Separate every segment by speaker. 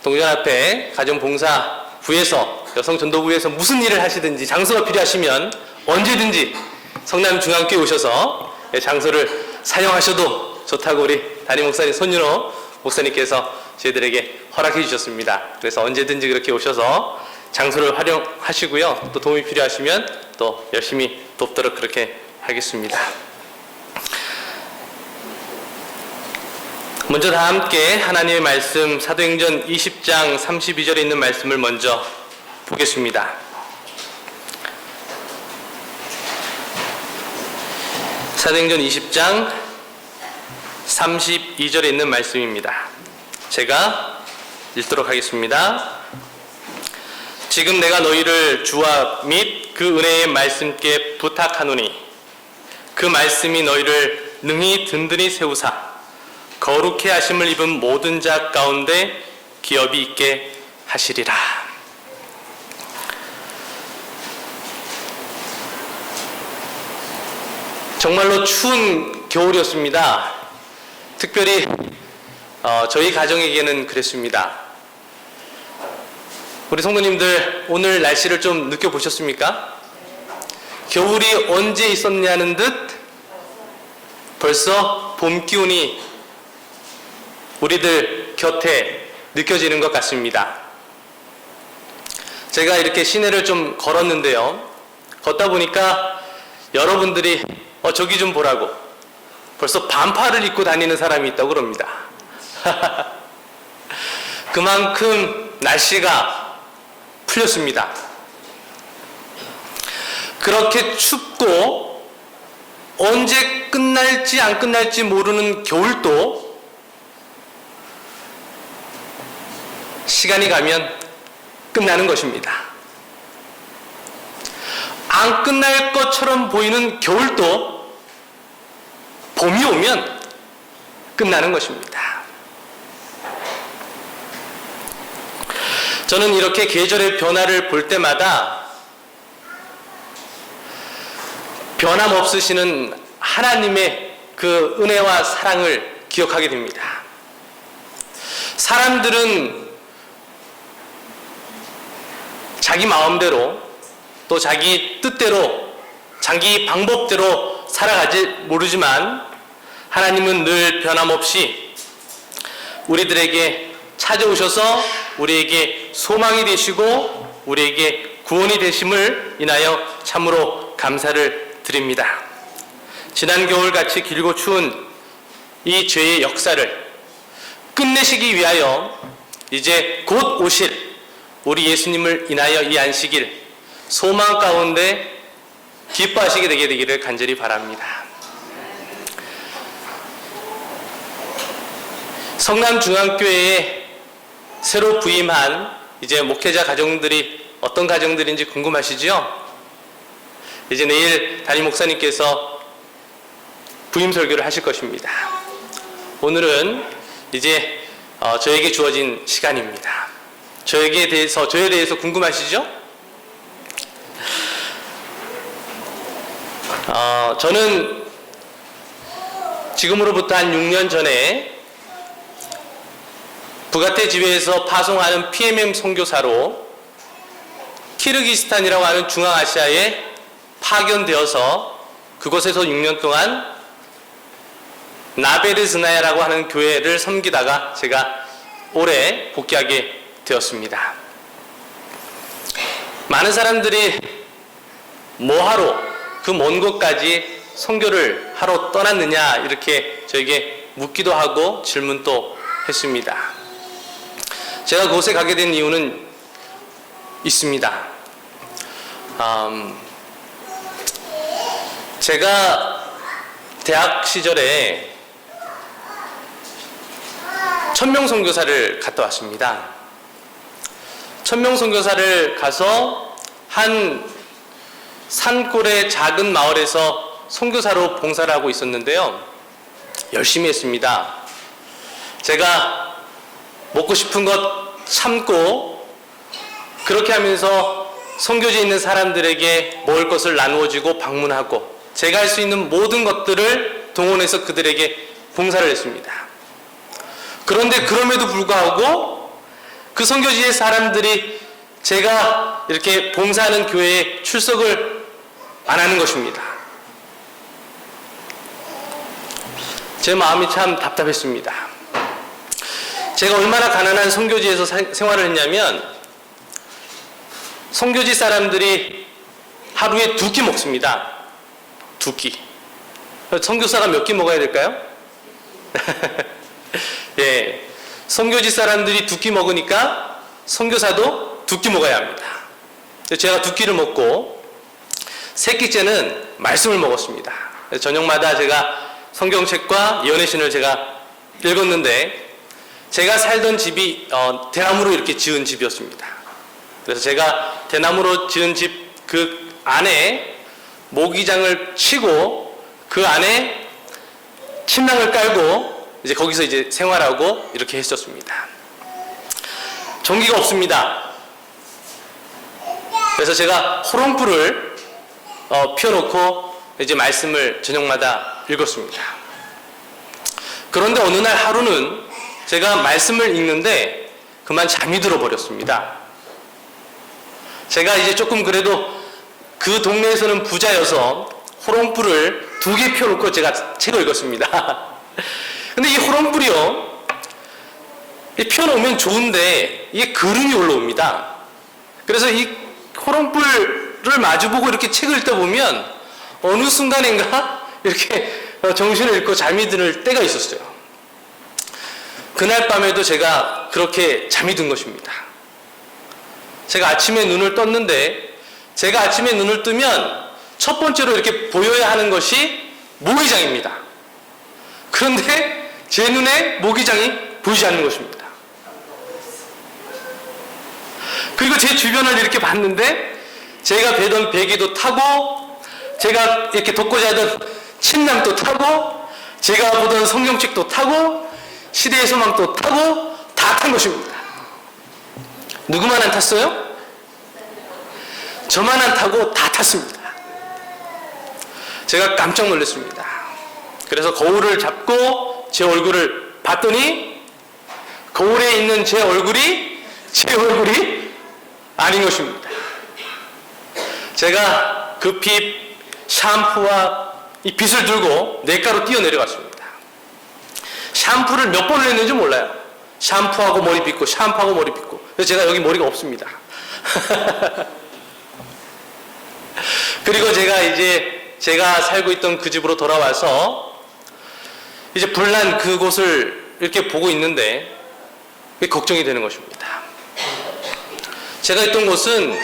Speaker 1: 동전 앞에 가정봉사부에서 여성전도부에서 무슨 일을 하시든지 장소가 필요하시면 언제든지 성남중앙교회 오셔서 장소를 사용하셔도 좋다고 우리 담임 목사님 손윤호 목사님께서 저희들에게 허락해 주셨습니다. 그래서 언제든지 그렇게 오셔서 장소를 활용하시고요. 또 도움이 필요하시면 또 열심히 돕도록 그렇게 하겠습니다. 먼저 다 함께 하나님의 말씀 사도행전 20장 32절에 있는 말씀을 먼저 보겠습니다. 사도행전 20장 32절에 있는 말씀입니다. 제가 읽도록 하겠습니다. 지금 내가 너희를 주와 및 그 은혜의 말씀께 부탁하노니 그 말씀이 너희를 능히 든든히 세우사 거룩해 하심을 입은 모든 자 가운데 기업이 있게 하시리라. 정말로 추운 겨울이었습니다. 특별히 저희 가정에게는 그랬습니다. 우리 성도님들 오늘 날씨를 좀 느껴보셨습니까? 겨울이 언제 있었냐는 듯 벌써 봄 기운이 우리들 곁에 느껴지는 것 같습니다. 제가 이렇게 시내를 좀 걸었는데요. 걷다 보니까 여러분들이 저기 좀 보라고 벌써 반팔을 입고 다니는 사람이 있다고 그럽니다. 그만큼 날씨가 풀렸습니다. 그렇게 춥고 언제 끝날지 안 끝날지 모르는 겨울도 시간이 가면 끝나는 것입니다. 안 끝날 것처럼 보이는 겨울도 봄이 오면 끝나는 것입니다. 저는 이렇게 계절의 변화를 볼 때마다 변함없으시는 하나님의 그 은혜와 사랑을 기억하게 됩니다. 사람들은 자기 마음대로 또 자기 뜻대로 자기 방법대로 살아가지 모르지만 하나님은 늘 변함없이 우리들에게 찾아오셔서 우리에게 소망이 되시고 우리에게 구원이 되심을 인하여 참으로 감사를 드립니다. 지난 겨울같이 길고 추운 이 죄의 역사를 끝내시기 위하여 이제 곧 오실 우리 예수님을 인하여 이 안식일 소망 가운데 기뻐하시게 되기를 간절히 바랍니다. 성남중앙교회에 새로 부임한 이제 목회자 가정들이 어떤 가정들인지 궁금하시죠? 이제 내일 담임 목사님께서 부임 설교를 하실 것입니다. 오늘은 이제 저에게 주어진 시간입니다. 저에 대해서 궁금하시죠? 저는 지금으로부터 한 6년 전에 부가테 지회에서 파송하는 PMM 선교사로 키르기스탄이라고 하는 중앙아시아에 파견되어서 그곳에서 6년 동안 나베르즈나야라고 하는 교회를 섬기다가 제가 올해 복귀하게 되었습니다. 많은 사람들이 뭐하러 그 먼 곳까지 선교를 하러 떠났느냐 이렇게 저에게 묻기도 하고 질문도 했습니다. 제가 그곳에 가게 된 이유는 있습니다. 제가 대학 시절에 천명선교사를 갔다 왔습니다. 천명선교사를 가서 한 산골의 작은 마을에서 선교사로 봉사를 하고 있었는데요. 열심히 했습니다. 제가 먹고 싶은 것 참고 그렇게 하면서 선교지에 있는 사람들에게 먹을 것을 나누어주고 방문하고 제가 할 수 있는 모든 것들을 동원해서 그들에게 봉사를 했습니다. 그런데 그럼에도 불구하고 그 선교지의 사람들이 제가 이렇게 봉사하는 교회에 출석을 안 하는 것입니다. 제 마음이 참 답답했습니다. 제가 얼마나 가난한 선교지에서 생활을 했냐면, 선교지 사람들이 하루에 2끼 먹습니다. 2끼. 선교사가 몇 끼 먹어야 될까요? 예, 선교지 사람들이 2끼 먹으니까 선교사도 2끼 먹어야 합니다. 제가 2끼를 먹고 3끼째는 말씀을 먹었습니다. 저녁마다 제가 성경책과 예언의 신을 제가 읽었는데, 제가 살던 집이 대나무로 이렇게 지은 집이었습니다. 그래서 제가 대나무로 지은 집 그 안에 모기장을 치고 그 안에 침낭을 깔고 이제 거기서 이제 생활하고 이렇게 했었습니다. 전기가 없습니다. 그래서 제가 호롱불을 피워놓고 이제 말씀을 저녁마다 읽었습니다. 그런데 어느 날 하루는 제가 말씀을 읽는데 그만 잠이 들어 버렸습니다. 제가 이제 조금 그래도 그 동네에서는 부자여서 호롱불을 2개 펴놓고 제가 책을 읽었습니다. 근데 이 호롱불이요, 펴놓으면 좋은데 이게 그름이 올라옵니다. 그래서 이 호롱불을 마주보고 이렇게 책을 읽다 보면 어느 순간인가 이렇게 정신을 잃고 잠이 드는 때가 있었어요. 그날 밤에도 제가 그렇게 잠이 든 것입니다. 제가 아침에 눈을 떴는데, 제가 아침에 눈을 뜨면 첫 번째로 이렇게 보여야 하는 것이 모기장입니다. 그런데 제 눈에 모기장이 보이지 않는 것입니다. 그리고 제 주변을 이렇게 봤는데, 제가 베던 베개도 타고, 제가 이렇게 덮고 자던 침낭도 타고, 제가 보던 성경책도 타고, 시대의 소망도 타고, 다 탄 것입니다. 누구만 안 탔어요? 저만 안 타고 다 탔습니다. 제가 깜짝 놀랐습니다. 그래서 거울을 잡고 제 얼굴을 봤더니 거울에 있는 제 얼굴이 아닌 것입니다. 제가 급히 샴푸와 이 빗을 들고 냇가로 뛰어내려갔습니다. 샴푸를 몇 번을 했는지 몰라요. 샴푸하고 머리 빗고 샴푸하고 머리 빗고. 그래서 제가 여기 머리가 없습니다. 그리고 제가 살고 있던 그 집으로 돌아와서 이제 불난 그곳을 이렇게 보고 있는데 걱정이 되는 것입니다. 제가 있던 곳은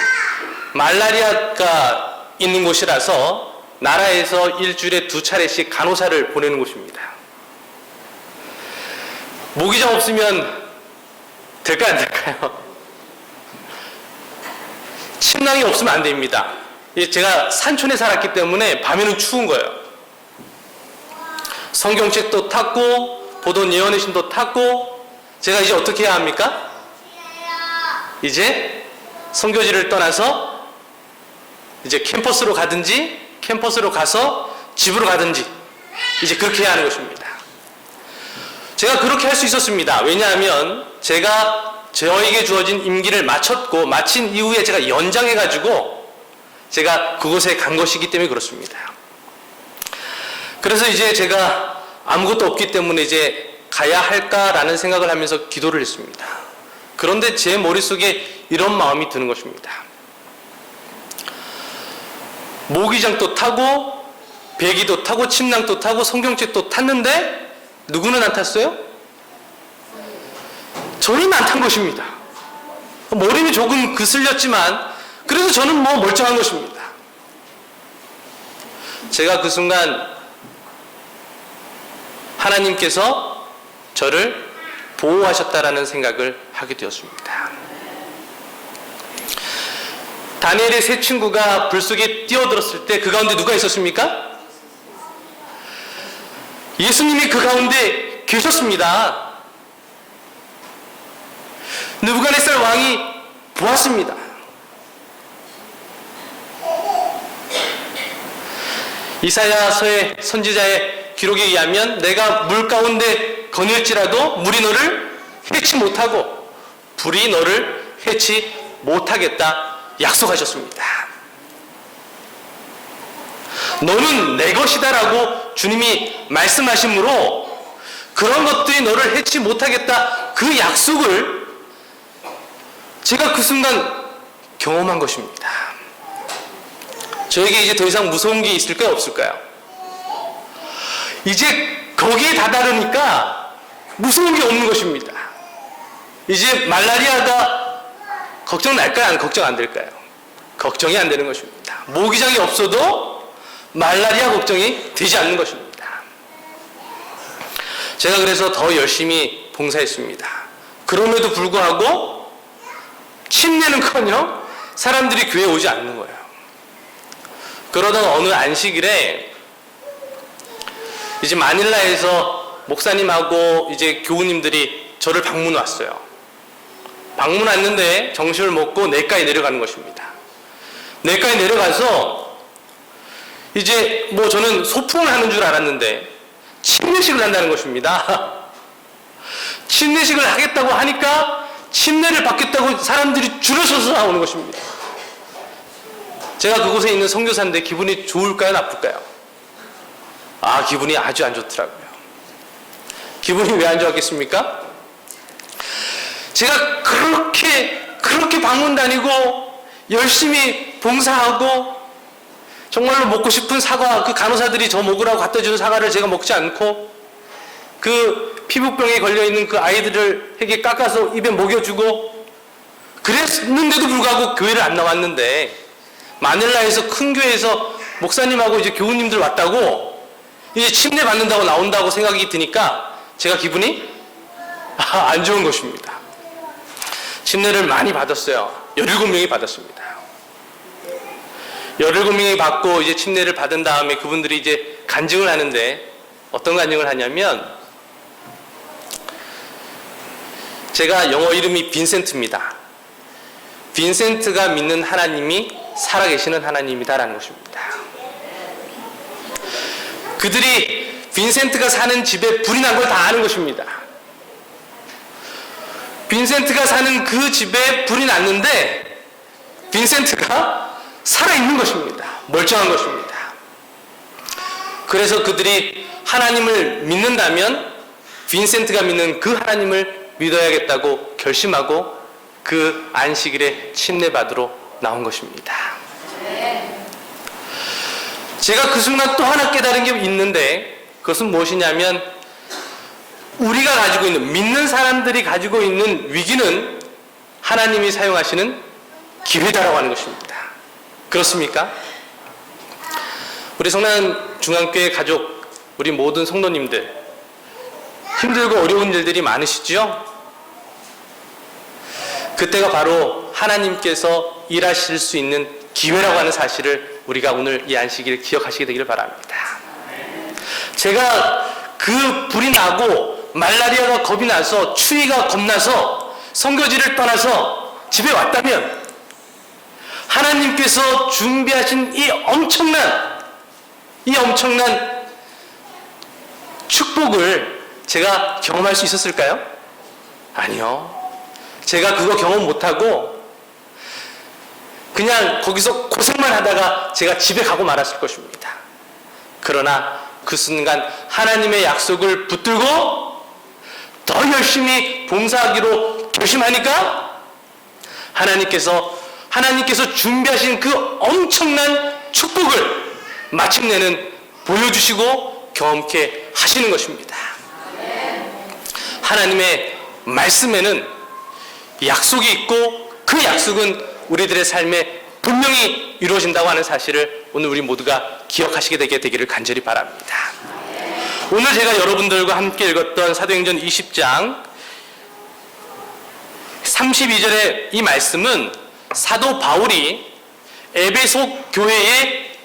Speaker 1: 말라리아가 있는 곳이라서 나라에서 일주일에 2차례씩 간호사를 보내는 곳입니다. 모기장 없으면 될까요, 안 될까요? 침낭이 없으면 안 됩니다. 제가 산촌에 살았기 때문에 밤에는 추운 거예요. 성경책도 탔고 보던 예언의 신도 탔고, 제가 이제 어떻게 해야 합니까? 이제 선교지를 떠나서 이제 캠퍼스로 가든지, 캠퍼스로 가서 집으로 가든지, 이제 그렇게 해야 하는 것입니다. 제가 그렇게 할 수 있었습니다. 왜냐하면 제가 저에게 주어진 임기를 마친 이후에 제가 연장해가지고 제가 그곳에 간 것이기 때문에 그렇습니다. 그래서 이제 제가 아무것도 없기 때문에 이제 가야 할까라는 생각을 하면서 기도를 했습니다. 그런데 제 머릿속에 이런 마음이 드는 것입니다. 모기장도 타고 배기도 타고 침낭도 타고 성경책도 탔는데 누구는 안 탔어요? 저는 안 탄 것입니다. 머리는 조금 그슬렸지만 그래서 저는 뭐 멀쩡한 것입니다. 제가 그 순간 하나님께서 저를 보호하셨다라는 생각을 하게 되었습니다. 다니엘의 세 친구가 불 속에 뛰어들었을 때 그 가운데 누가 있었습니까? 예수님이 그 가운데 계셨습니다. 느부갓네살 왕이 보았습니다. 이사야서의 선지자의 기록에 의하면 내가 물 가운데 거닐지라도 물이 너를 해치 못하고 불이 너를 해치 못하겠다 약속하셨습니다. 너는 내 것이다라고 주님이 말씀하시므로 그런 것들이 너를 해치 못하겠다 그 약속을 제가 그 순간 경험한 것입니다. 저에게 이제 더 이상 무서운 게 있을까요? 없을까요? 이제 거기에 다다르니까 무서운 게 없는 것입니다. 이제 말라리아가 걱정 날까요? 걱정 안 될까요? 걱정이 안 되는 것입니다. 모기장이 없어도 말라리아 걱정이 되지 않는 것입니다. 제가 그래서 더 열심히 봉사했습니다. 그럼에도 불구하고 침례는커녕 사람들이 교회에 오지 않는 거예요. 그러던 어느 안식일에 이제 마닐라에서 목사님하고 이제 교우님들이 저를 방문 왔어요. 방문 왔는데 점심을 먹고 내과에 내려가는 것입니다. 내과에 내려가서 이제 뭐 저는 소풍을 하는 줄 알았는데 침례식을 한다는 것입니다. 침례식을 하겠다고 하니까 침례를 받겠다고 사람들이 줄을 서서 나오는 것입니다. 제가 그곳에 있는 선교사인데 기분이 좋을까요? 나쁠까요? 기분이 아주 안 좋더라고요. 기분이 왜 안 좋았겠습니까? 제가 그렇게 방문 다니고 열심히 봉사하고 정말로 먹고 싶은 사과, 그 간호사들이 저 먹으라고 갖다 주는 사과를 제가 먹지 않고 그 피부병에 걸려있는 그 아이들에게 깎아서 입에 먹여주고 그랬는데도 불구하고 교회를 안 나왔는데 마닐라에서 큰 교회에서 목사님하고 이제 교우님들 왔다고 이제 침례 받는다고 나온다고 생각이 드니까 제가 기분이 안 좋은 것입니다. 침례를 많이 받았어요. 17명이 받았습니다. 17명이 받고 이제 침례를 받은 다음에 그분들이 이제 간증을 하는데 어떤 간증을 하냐면 제가 영어 이름이 빈센트입니다. 빈센트가 믿는 하나님이 살아계시는 하나님이다라는 것입니다. 그들이 빈센트가 사는 집에 불이 난 걸 다 아는 것입니다. 빈센트가 사는 그 집에 불이 났는데 빈센트가 살아있는 것입니다. 멀쩡한 것입니다. 그래서 그들이 하나님을 믿는다면 빈센트가 믿는 그 하나님을 믿어야겠다고 결심하고 그 안식일에 침례받으러 나온 것입니다. 제가 그 순간 또 하나 깨달은 게 있는데 그것은 무엇이냐면 우리가 가지고 있는, 믿는 사람들이 가지고 있는 위기는 하나님이 사용하시는 기회다라고 하는 것입니다. 그렇습니까? 우리 성남 중앙교회 가족, 우리 모든 성도님들 힘들고 어려운 일들이 많으시죠? 그때가 바로 하나님께서 일하실 수 있는 기회라고 하는 사실을 우리가 오늘 이 안식일을 기억하시게 되기를 바랍니다. 제가 그 불이 나고 말라리아가 겁이 나서 추위가 겁나서 선교지를 떠나서 집에 왔다면 하나님께서 준비하신 이 엄청난 축복을 제가 경험할 수 있었을까요? 아니요. 제가 그거 경험 못하고 그냥 거기서 고생만 하다가 제가 집에 가고 말았을 것입니다. 그러나 그 순간 하나님의 약속을 붙들고 더 열심히 봉사하기로 결심하니까 하나님께서 준비하신 그 엄청난 축복을 마침내는 보여주시고 경험케 하시는 것입니다. 하나님의 말씀에는 약속이 있고 그 약속은 우리들의 삶에 분명히 이루어진다고 하는 사실을 오늘 우리 모두가 기억하시게 되기를 간절히 바랍니다. 오늘 제가 여러분들과 함께 읽었던 사도행전 20장 32절의 이 말씀은 사도 바울이 에베소 교회에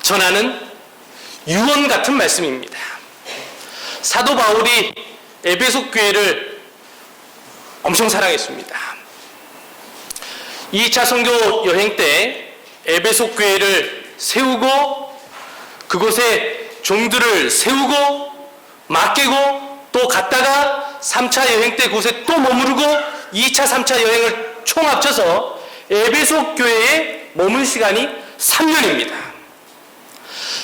Speaker 1: 전하는 유언 같은 말씀입니다. 사도 바울이 에베소 교회를 엄청 사랑했습니다. 2차 선교 여행 때 에베소 교회를 세우고 그곳에 종들을 세우고 맡기고 또 갔다가 3차 여행 때 그곳에 또 머무르고 2차, 3차 여행을 총 합쳐서 에베소 교회에 머문 시간이 3년입니다.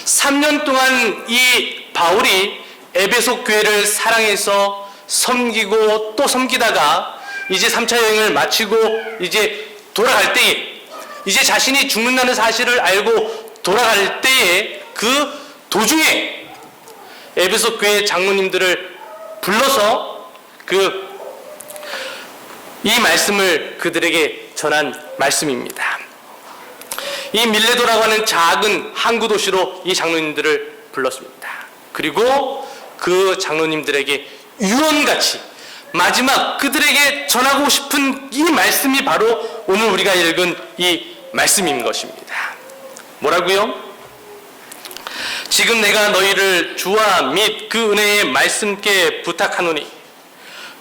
Speaker 1: 3년 동안 이 바울이 에베소 교회를 사랑해서 섬기고 또 섬기다가 이제 3차 여행을 마치고 이제 돌아갈 때에, 이제 자신이 죽는다는 사실을 알고 돌아갈 때에 그 도중에 에베소 교회 장로님들을 불러서 이 말씀을 그들에게 전한 말씀입니다. 이 밀레도라고 하는 작은 항구 도시로 이 장로님들을 불렀습니다. 그리고 그 장로님들에게 유언같이 마지막 그들에게 전하고 싶은 이 말씀이 바로 오늘 우리가 읽은 이 말씀인 것입니다. 뭐라고요? 지금 내가 너희를 주와 및 그 은혜의 말씀께 부탁하노니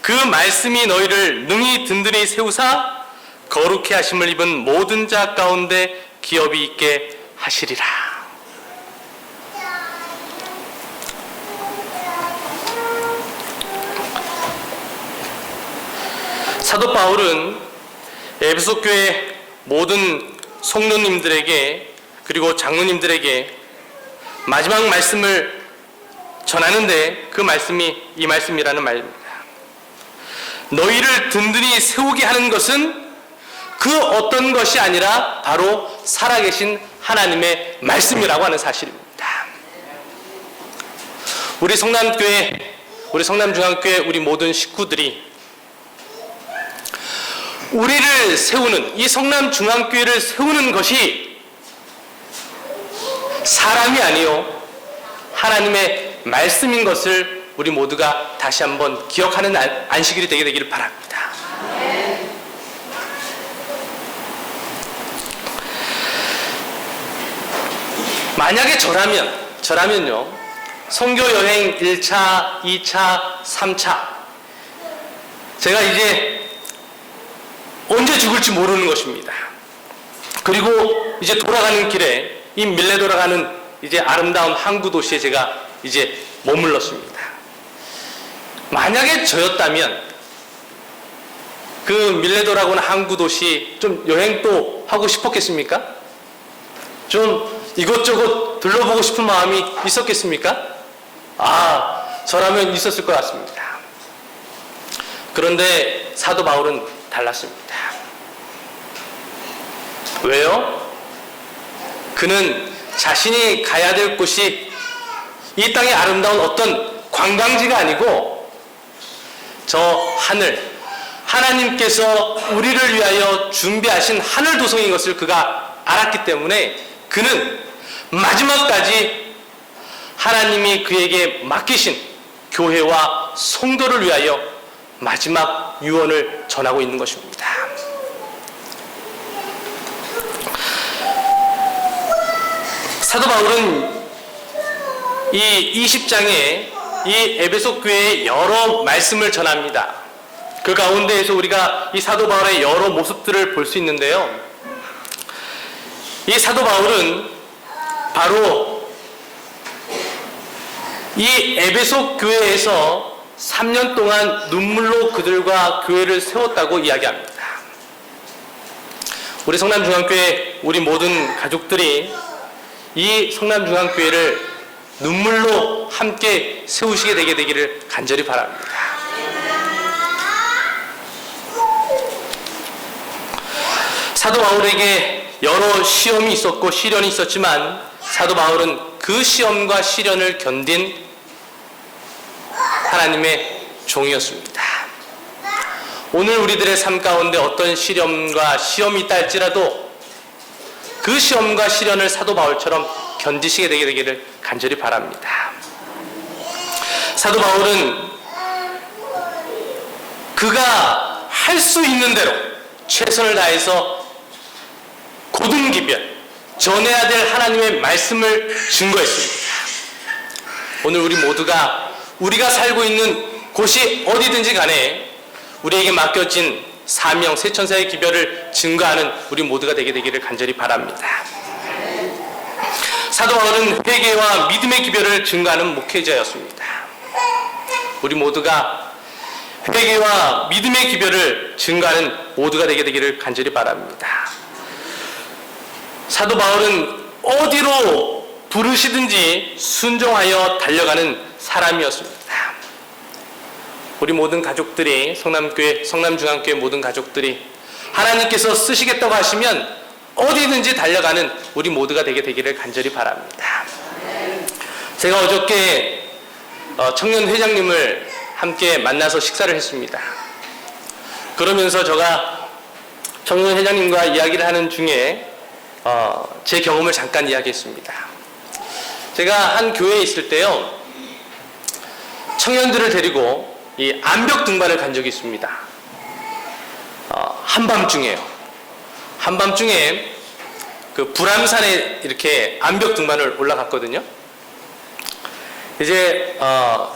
Speaker 1: 그 말씀이 너희를 능히 든든히 세우사 거룩해 하심을 입은 모든 자 가운데 기업이 있게 하시리라. 사도 바울은 에베소 교회 모든 성도님들에게 그리고 장로님들에게 마지막 말씀을 전하는데 그 말씀이 이 말씀이라는 말입니다. 너희를 든든히 세우게 하는 것은 그 어떤 것이 아니라 바로 살아계신 하나님의 말씀이라고 하는 사실입니다. 우리 성남교회, 우리 성남중앙교회 우리 모든 식구들이 우리를 세우는, 이 성남중앙교회를 세우는 것이 사람이 아니요 하나님의 말씀인 것을 우리 모두가 다시 한번 기억하는 안식일이 되기를 바랍니다. 만약에 저라면요 선교 여행 1차, 2차, 3차 제가 이제 언제 죽을지 모르는 것입니다. 그리고 이제 돌아가는 길에 이 밀레도라가는 이제 아름다운 항구 도시에 제가 이제 머물렀습니다. 만약에 저였다면 그 밀레도라고는 항구 도시 좀 여행 또 하고 싶었겠습니까? 좀 이것저것 둘러보고 싶은 마음이 있었겠습니까? 저라면 있었을 것 같습니다. 그런데 사도 바울은 달랐습니다. 왜요? 그는 자신이 가야 될 곳이 이 땅의 아름다운 어떤 관광지가 아니고 저 하늘, 하나님께서 우리를 위하여 준비하신 하늘 도성인 것을 그가 알았기 때문에 그는 마지막까지 하나님이 그에게 맡기신 교회와 성도를 위하여 마지막 유언을 전하고 있는 것입니다. 사도 바울은 이 20장에 이 에베소 교회의 여러 말씀을 전합니다. 그 가운데에서 우리가 이 사도 바울의 여러 모습들을 볼 수 있는데요. 이 사도 바울은 바로 이 에베소 교회에서 3년 동안 눈물로 그들과 교회를 세웠다고 이야기합니다. 우리 성남중앙교회 우리 모든 가족들이 이 성남중앙교회를 눈물로 함께 세우시게 되기를 간절히 바랍니다. 사도 바울에게 여러 시험이 있었고 시련이 있었지만 사도 바울은 그 시험과 시련을 견딘 하나님의 종이었습니다. 오늘 우리들의 삶 가운데 어떤 시련과 시험이 있다 할지라도 그 시험과 시련을 사도 바울처럼 견디시게 되기를 간절히 바랍니다. 사도 바울은 그가 할 수 있는 대로 최선을 다해서 고등기별 전해야 될 하나님의 말씀을 증거했습니다. 오늘 우리 모두가 우리가 살고 있는 곳이 어디든지 간에 우리에게 맡겨진 사명, 세천사의 기별을 증거하는 우리 모두가 되기를 간절히 바랍니다. 사도 바울은 회개와 믿음의 기별을 증거하는 목회자였습니다. 우리 모두가 회개와 믿음의 기별을 증가하는 모두가 되기를 간절히 바랍니다. 사도 바울은 어디로 부르시든지 순종하여 달려가는 사람이었습니다. 우리 모든 가족들이, 성남교회, 성남중앙교회 모든 가족들이 하나님께서 쓰시겠다고 하시면 어디든지 달려가는 우리 모두가 되기를 간절히 바랍니다. 제가 어저께 청년 회장님을 함께 만나서 식사를 했습니다. 그러면서 제가 청년 회장님과 이야기를 하는 중에 제 경험을 잠깐 이야기했습니다. 제가 한 교회에 있을 때요, 청년들을 데리고 이 암벽 등반을 간 적이 있습니다. 한밤중에요. 한밤중에 그 불암산에 이렇게 암벽 등반을 올라갔거든요. 이제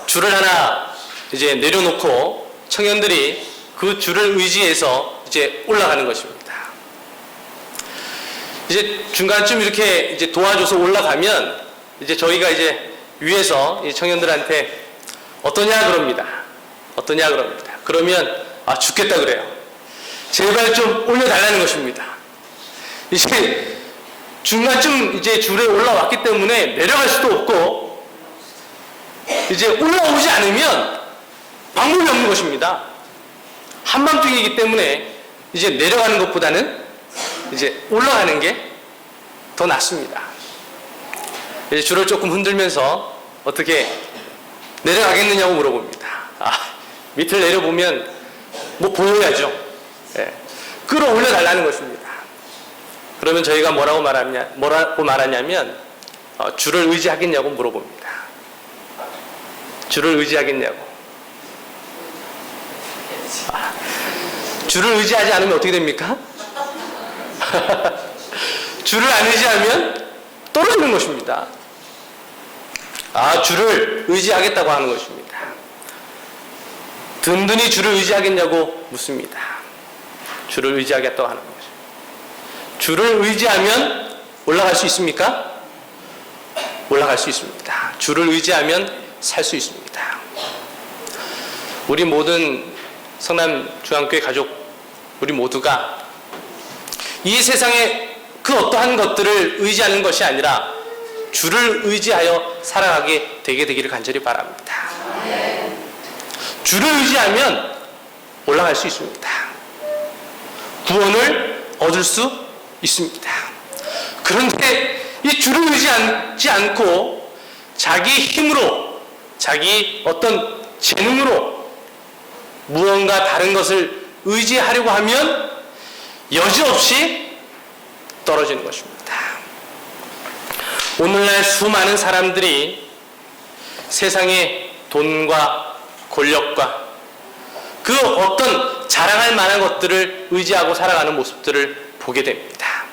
Speaker 1: 줄을 하나 이제 내려놓고 청년들이 그 줄을 의지해서 이제 올라가는 것입니다. 이제 중간쯤 이렇게 이제 도와줘서 올라가면 이제 저희가 이제 위에서 이 청년들한테 어떠냐 그럽니다. 어떠냐 그럽니다. 그러면 죽겠다 그래요. 제발 좀 올려달라는 것입니다. 이제 중간쯤 이제 줄에 올라왔기 때문에 내려갈 수도 없고 이제 올라오지 않으면 방법이 없는 것입니다. 한밤중이기 때문에 이제 내려가는 것보다는 이제 올라가는 게 더 낫습니다. 이제 줄을 조금 흔들면서 어떻게 내려가겠느냐고 물어봅니다. 밑을 내려보면 뭐 보여야죠. 예. 끌어올려 달라는 것입니다. 그러면 저희가 뭐라고 말하냐면 줄을 의지하겠냐고 물어봅니다. 줄을 의지하겠냐고. 줄을 의지하지 않으면 어떻게 됩니까? 줄을 안 의지하면 떨어지는 것입니다. 줄을 의지하겠다고 하는 것입니다. 든든히 줄을 의지하겠냐고 묻습니다. 줄을 의지하겠다고 하는 것입니다. 줄을 의지하면 올라갈 수 있습니까? 올라갈 수 있습니다. 줄을 의지하면 살 수 있습니다. 우리 모든 성남중앙교회 가족, 우리 모두가 이 세상에 그 어떠한 것들을 의지하는 것이 아니라 주를 의지하여 살아가게 되기를 간절히 바랍니다. 주를 의지하면 올라갈 수 있습니다. 구원을 얻을 수 있습니다. 그런데 이 주를 의지하지 않고 자기 힘으로, 자기 어떤 재능으로 무언가 다른 것을 의지하려고 하면 여지없이 떨어지는 것입니다. 오늘날 수많은 사람들이 세상의 돈과 권력과 그 어떤 자랑할 만한 것들을 의지하고 살아가는 모습들을 보게 됩니다.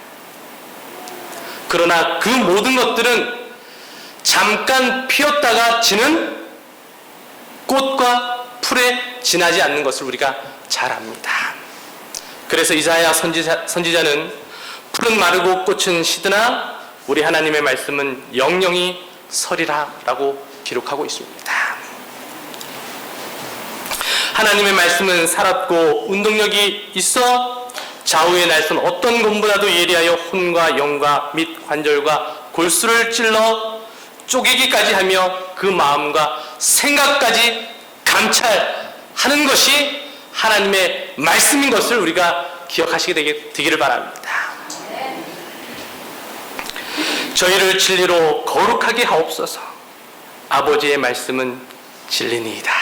Speaker 1: 그러나 그 모든 것들은 잠깐 피었다가 지는 꽃과 풀에 지나지 않는 것을 우리가 잘 압니다. 그래서 이사야 선지자는 풀은 마르고 꽃은 시드나 우리 하나님의 말씀은 영영이 서리라 라고 기록하고 있습니다. 하나님의 말씀은 살았고 운동력이 있어 좌우의 날선 어떤 것보다도 예리하여 혼과 영과 및 관절과 골수를 찔러 쪼개기까지 하며 그 마음과 생각까지 감찰하는 것이 하나님의 말씀인 것을 우리가 기억하시게 되기를 바랍니다. 저희를 진리로 거룩하게 하옵소서. 아버지의 말씀은 진리니이다.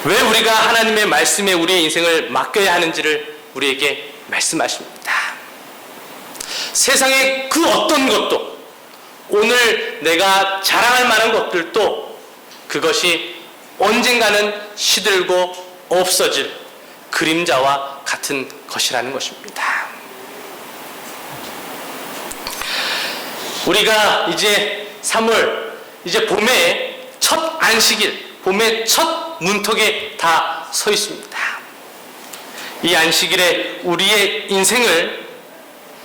Speaker 1: 왜 우리가 하나님의 말씀에 우리의 인생을 맡겨야 하는지를 우리에게 말씀하십니다. 세상의 그 어떤 것도, 오늘 내가 자랑할 만한 것들도 그것이 언젠가는 시들고 없어질 그림자와 같은 것이라는 것입니다. 우리가 이제 3월, 이제 봄의 첫 안식일, 봄의 첫 문턱에 다 서 있습니다. 이 안식일에 우리의 인생을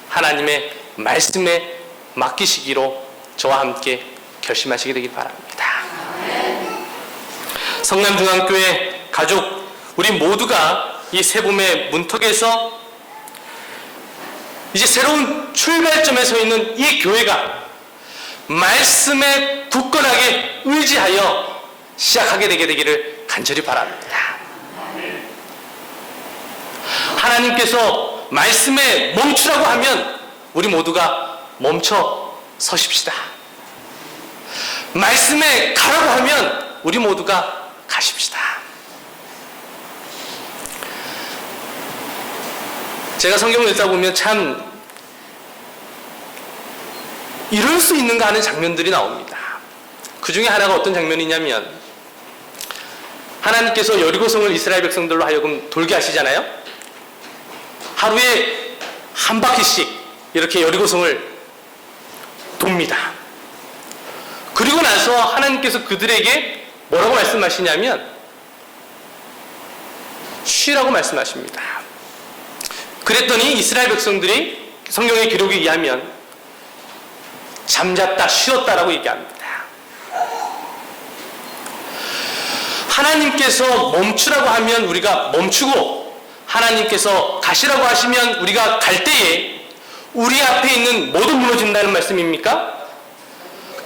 Speaker 1: 하나님의 말씀에 맡기시기로 저와 함께 결심하시게 되길 바랍니다. 성남중앙교회 가족 우리 모두가 이 새봄의 문턱에서 이제 새로운 출발점에 서 있는 이 교회가 말씀에 굳건하게 의지하여 시작하게 되기를 간절히 바랍니다. 하나님께서 말씀에 멈추라고 하면 우리 모두가 멈춰 서십시다. 말씀에 가라고 하면 우리 모두가 가십시다. 제가 성경을 읽다 보면 참 이럴 수 있는가 하는 장면들이 나옵니다. 그 중에 하나가 어떤 장면이냐면 하나님께서 여리고성을 이스라엘 백성들로 하여금 돌게 하시잖아요. 하루에 한 바퀴씩 이렇게 여리고성을 돕니다. 그리고 나서 하나님께서 그들에게 뭐라고 말씀하시냐면 쉬라고 말씀하십니다. 그랬더니 이스라엘 백성들이 성경의 기록에 의하면 잠잤다 쉬었다라고 얘기합니다. 하나님께서 멈추라고 하면 우리가 멈추고 하나님께서 가시라고 하시면 우리가 갈 때에 우리 앞에 있는 모두 무너진다는 말씀입니까?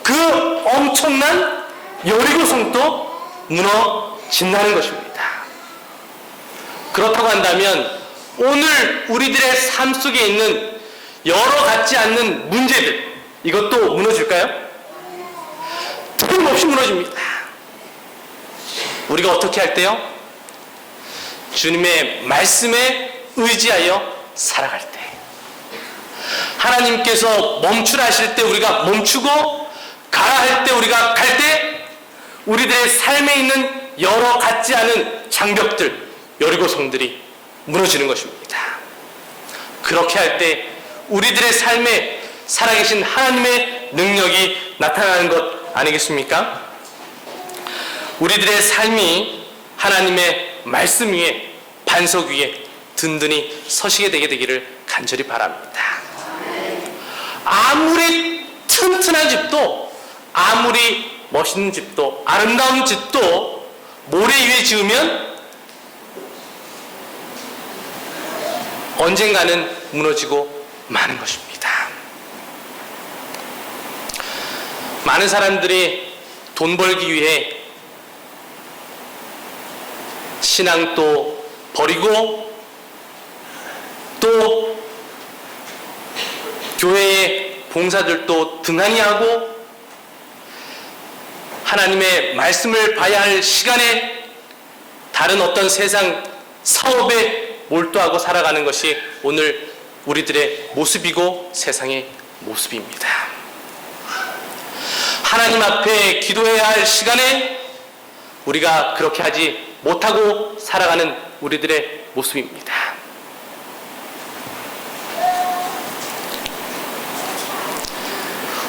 Speaker 1: 그 엄청난 여리고성도 무너진다는 것입니다. 그렇다고 한다면 오늘 우리들의 삶 속에 있는 여러 같지 않는 문제들 이것도 무너질까요? 틀림없이 무너집니다. 우리가 어떻게 할 때요? 주님의 말씀에 의지하여 살아갈 때 하나님께서 멈추라 하실 때 우리가 멈추고 가라 할 때 우리가 갈 때 우리들의 삶에 있는 여러 같지 않은 장벽들 여리고성들이 무너지는 것입니다. 그렇게 할 때 우리들의 삶에 살아계신 하나님의 능력이 나타나는 것 아니겠습니까? 우리들의 삶이 하나님의 말씀 위에 반석 위에 든든히 서시게 되기를 간절히 바랍니다. 아무리 튼튼한 집도 아무리 멋있는 집도 아름다운 집도 모래 위에 지으면 언젠가는 무너지고 마는 것입니다. 많은 사람들이 돈 벌기 위해 신앙도 버리고 또 교회의 봉사들도 등한히 하고 하나님의 말씀을 봐야 할 시간에 다른 어떤 세상 사업에 몰두하고 살아가는 것이 오늘 우리들의 모습이고 세상의 모습입니다. 하나님 앞에 기도해야 할 시간에 우리가 그렇게 하지 못하고 살아가는 우리들의 모습입니다.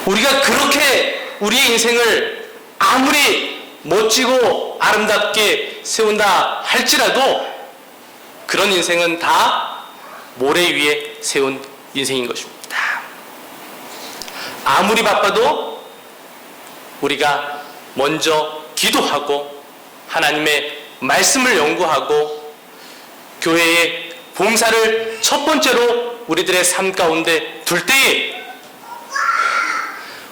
Speaker 1: 우리가 그렇게 우리의 인생을 아무리 멋지고 아름답게 세운다 할지라도 그런 인생은 다 모래 위에 세운 인생인 것입니다. 아무리 바빠도 우리가 먼저 기도하고 하나님의 말씀을 연구하고 교회의 봉사를 첫 번째로 우리들의 삶 가운데 둘 때에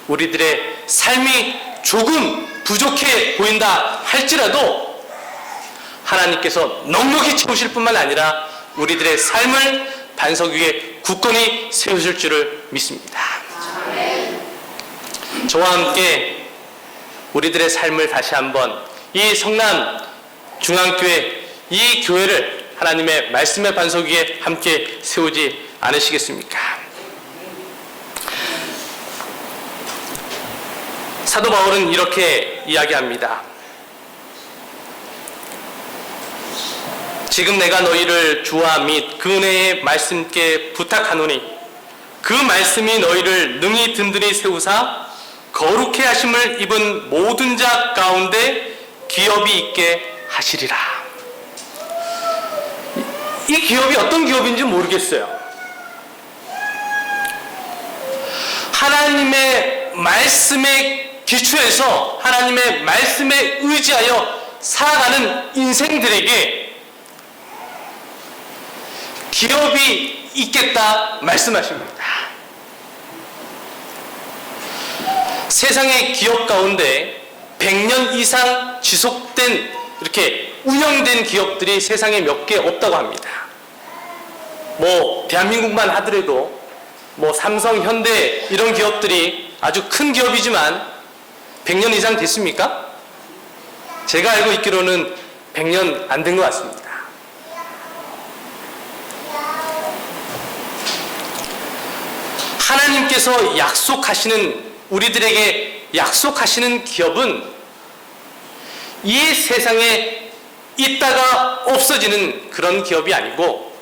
Speaker 1: 우리들의 삶이 조금 부족해 보인다 할지라도 하나님께서 넉넉히 채우실 뿐만 아니라 우리들의 삶을 반석 위에 굳건히 세우실 줄을 믿습니다. 저와 함께 우리들의 삶을 다시 한번 이 성남 중앙교회 이 교회를 하나님의 말씀의 반석 위에 함께 세우지 않으시겠습니까? 사도 바울은 이렇게 이야기합니다. 지금 내가 너희를 주와 및 그 은혜의 말씀께 부탁하노니 그 말씀이 너희를 능히 든든히 세우사 거룩해 하심을 입은 모든 자 가운데 기업이 있게 하시리라. 이 기업이 어떤 기업인지 모르겠어요. 하나님의 말씀에 기초에서 하나님의 말씀에 의지하여 살아가는 인생들에게 기업이 있겠다 말씀하십니다. 세상의 기업 가운데 100년 이상 지속된 이렇게 운영된 기업들이 세상에 몇 개 없다고 합니다. 뭐 대한민국만 하더라도 뭐 삼성, 현대 이런 기업들이 아주 큰 기업이지만 100년 이상 됐습니까? 제가 알고 있기로는 100년 안 된 것 같습니다. 하나님께서 약속하시는, 우리들에게 약속하시는 기업은 이 세상에 있다가 없어지는 그런 기업이 아니고,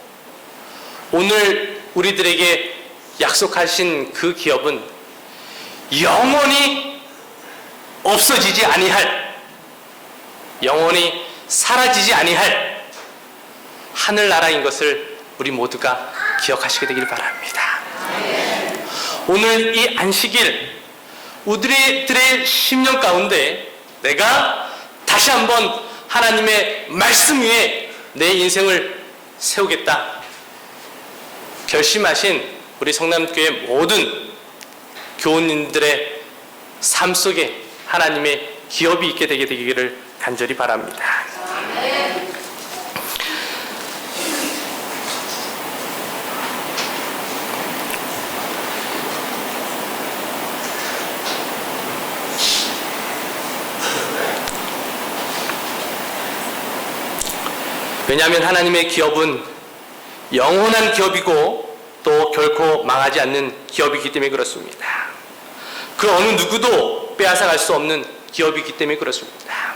Speaker 1: 오늘 우리들에게 약속하신 그 기업은 영원히 없어지지 아니할, 영원히 사라지지 아니할 하늘나라인 것을 우리 모두가 기억하시게 되길 바랍니다. 오늘 이 안식일, 우리들의 심령 가운데 내가 다시 한번 하나님의 말씀 위에 내 인생을 세우겠다 결심하신 우리 성남교회 모든 교우님들의 삶 속에 하나님의 기업이 있게 되기를 간절히 바랍니다. 왜냐하면 하나님의 기업은 영원한 기업이고 또 결코 망하지 않는 기업이기 때문에 그렇습니다. 그 어느 누구도 빼앗아갈 수 없는 기업이기 때문에 그렇습니다.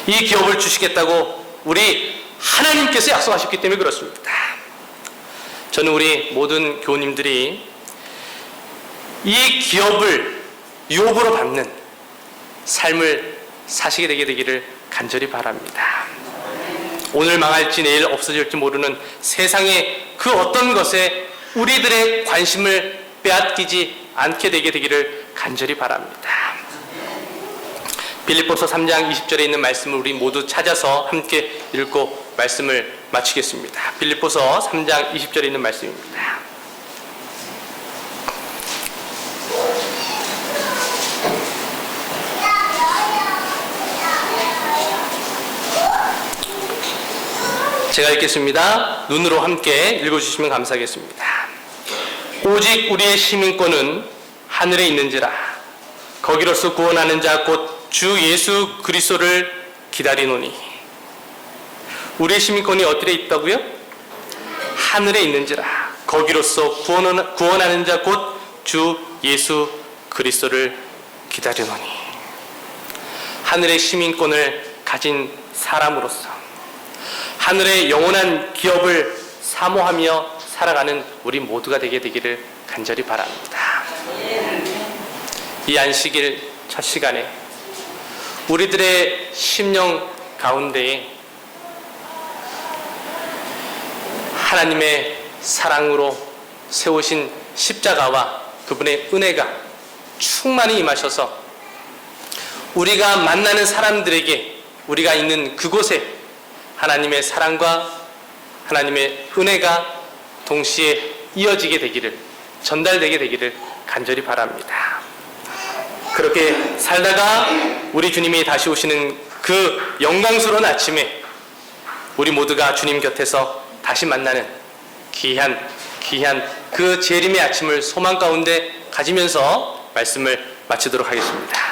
Speaker 1: 이 기업을 주시겠다고 우리 하나님께서 약속하셨기 때문에 그렇습니다. 저는 우리 모든 교우님들이 이 기업을 유업으로 받는 삶을 사시게 되기를 간절히 바랍니다. 오늘 망할지 내일 없어질지 모르는 세상의 그 어떤 것에 우리들의 관심을 빼앗기지 않게 되기를 간절히 바랍니다. 빌립보서 3장 20절에 있는 말씀을 우리 모두 찾아서 함께 읽고 말씀을 마치겠습니다. 빌립보서 3장 20절에 있는 말씀입니다. 제가 읽겠습니다. 눈으로 함께 읽어주시면 감사하겠습니다. 오직 우리의 시민권은 하늘에 있는지라 거기로서 구원하는 자 곧 주 예수 그리스도를 기다리노니. 우리의 시민권이 어디에 있다고요? 하늘에 있는지라 거기로서 구원하는 자 곧 주 예수 그리스도를 기다리노니. 하늘의 시민권을 가진 사람으로서 하늘의 영원한 기업을 사모하며 살아가는 우리 모두가 되기를 간절히 바랍니다. 이 안식일 첫 시간에 우리들의 심령 가운데에 하나님의 사랑으로 세우신 십자가와 그분의 은혜가 충만히 임하셔서 우리가 만나는 사람들에게, 우리가 있는 그곳에 하나님의 사랑과 하나님의 은혜가 동시에 이어지게 되기를, 전달되게 되기를 간절히 바랍니다. 그렇게 살다가 우리 주님이 다시 오시는 그 영광스러운 아침에 우리 모두가 주님 곁에서 다시 만나는 귀한 그 재림의 아침을 소망 가운데 가지면서 말씀을 마치도록 하겠습니다.